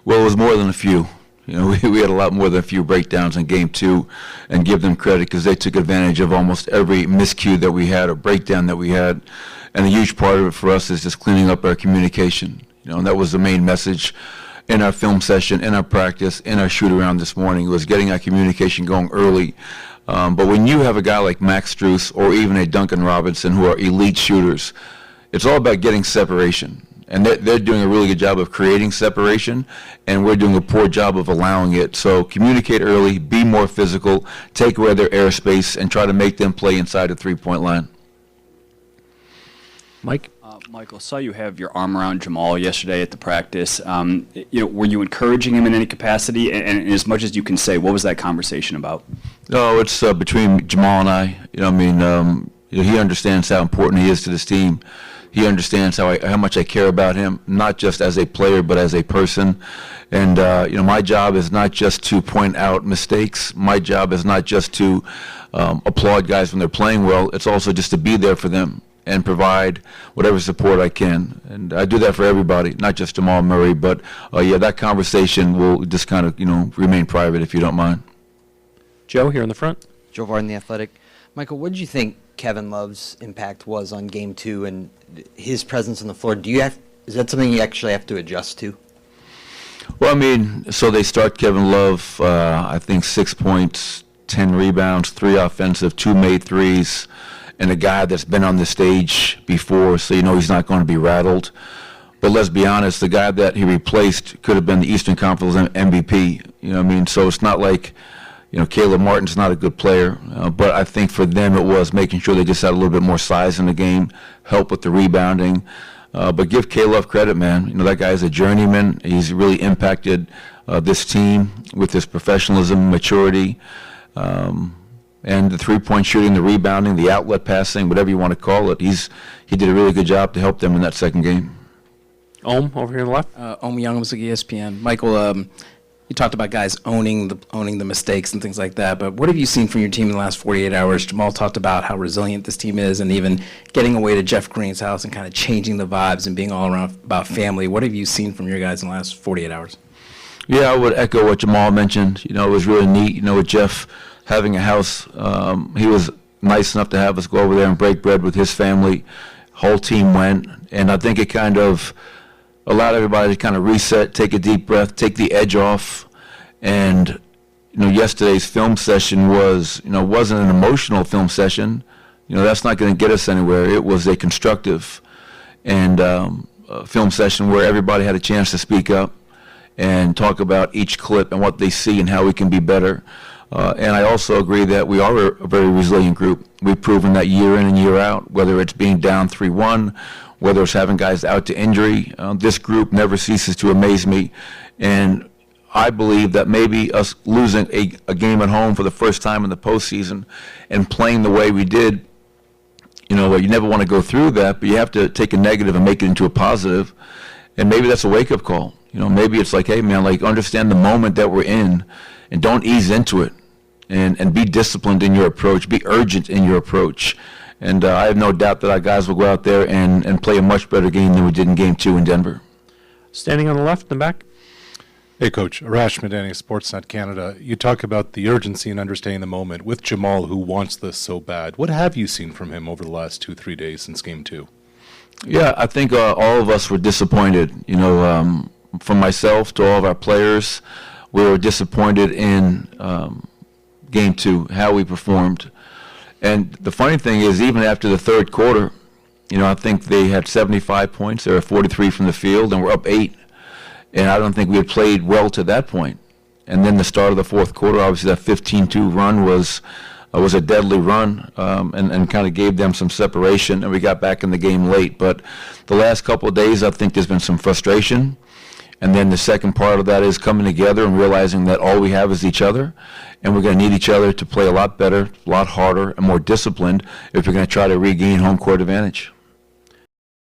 Well, it was more than a few. We had a lot more than a few breakdowns in Game 2, and give them credit because they took advantage of almost every miscue that we had or breakdown that we had. And a huge part of it for us is just cleaning up our communication. And that was the main message in our film session, in our practice, in our shoot-around this morning, was getting our communication going early. But when you have a guy like Max Strus or even a Duncan Robinson who are elite shooters, it's all about getting separation. And they're doing a really good job of creating separation, and we're doing a poor job of allowing it. So communicate early, be more physical, take away their airspace, and try to make them play inside the three-point line. Mike? Michael, saw you have your arm around Jamal yesterday at the practice. Were you encouraging him in any capacity? And as much as you can say, what was that conversation about? No, it's between Jamal and I. He understands how important he is to this team. He understands how much I care about him, not just as a player, but as a person. And, my job is not just to point out mistakes. My job is not just to applaud guys when they're playing well. It's also just to be there for them and provide whatever support I can. And I do that for everybody, not just Jamal Murray. But, that conversation will just kind of, remain private if you don't mind. Joe, here in the front. Joe Varden, The Athletic. Michael, what did you think Kevin Love's impact was on Game 2 and his presence on the floor? Is that something you actually have to adjust to? Well, so they start Kevin Love, I think 6 points, 10 rebounds, 3 offensive, 2 made threes, and a guy that's been on the stage before, so he's not going to be rattled. But let's be honest, the guy that he replaced could have been the Eastern Conference MVP. So it's not like, Caleb Martin's not a good player, but I think for them it was making sure they just had a little bit more size in the game, help with the rebounding. But give Caleb credit, man. That guy's a journeyman. He's really impacted this team with his professionalism, maturity, and the three-point shooting, the rebounding, the outlet passing, whatever you want to call it. He did a really good job to help them in that second game. Over here on the left. Young was like ESPN. Michael, you talked about guys owning the mistakes and things like that, but what have you seen from your team in the last 48 hours? Jamal talked about how resilient this team is and even getting away to Jeff Green's house and kind of changing the vibes and being all around about family. What have you seen from your guys in the last 48 hours? Yeah, I would echo what Jamal mentioned. It was really neat, with Jeff having a house. He was nice enough to have us go over there and break bread with his family. Whole team went, and I think it kind of allowed everybody to kind of reset, take a deep breath, take the edge off. And, yesterday's film session wasn't an emotional film session. That's not going to get us anywhere. It was a constructive and film session where everybody had a chance to speak up and talk about each clip and what they see and how we can be better. And I also agree that we are a very resilient group. We've proven that year in and year out, whether it's being down 3-1, whether it's having guys out to injury. This group never ceases to amaze me. And I believe that maybe us losing a game at home for the first time in the postseason and playing the way we did, you never want to go through that, but you have to take a negative and make it into a positive. And maybe that's a wake-up call. Maybe it's like, hey, man, understand the moment that we're in and don't ease into it. And be disciplined in your approach, be urgent in your approach. And I have no doubt that our guys will go out there and play a much better game than we did in Game 2 in Denver. Standing on the left in the back. Hey, Coach. Arash Madani, Sportsnet Canada. You talk about the urgency and understanding the moment with Jamal, who wants this so bad. What have you seen from him over the last 2-3 days since Game 2? Yeah, I think all of us were disappointed. From myself to all of our players, we were disappointed in Game 2, how we performed. And the funny thing is, even after the third quarter, I think they had 75 points. They were 43 from the field, and we're up 8. And I don't think we had played well to that point. And then the start of the fourth quarter, obviously that 15-2 run was a deadly run and kind of gave them some separation, and we got back in the game late. But the last couple of days, I think there's been some frustration. And then the second part of that is coming together and realizing that all we have is each other, and we're going to need each other to play a lot better, a lot harder, and more disciplined if we're going to try to regain home court advantage.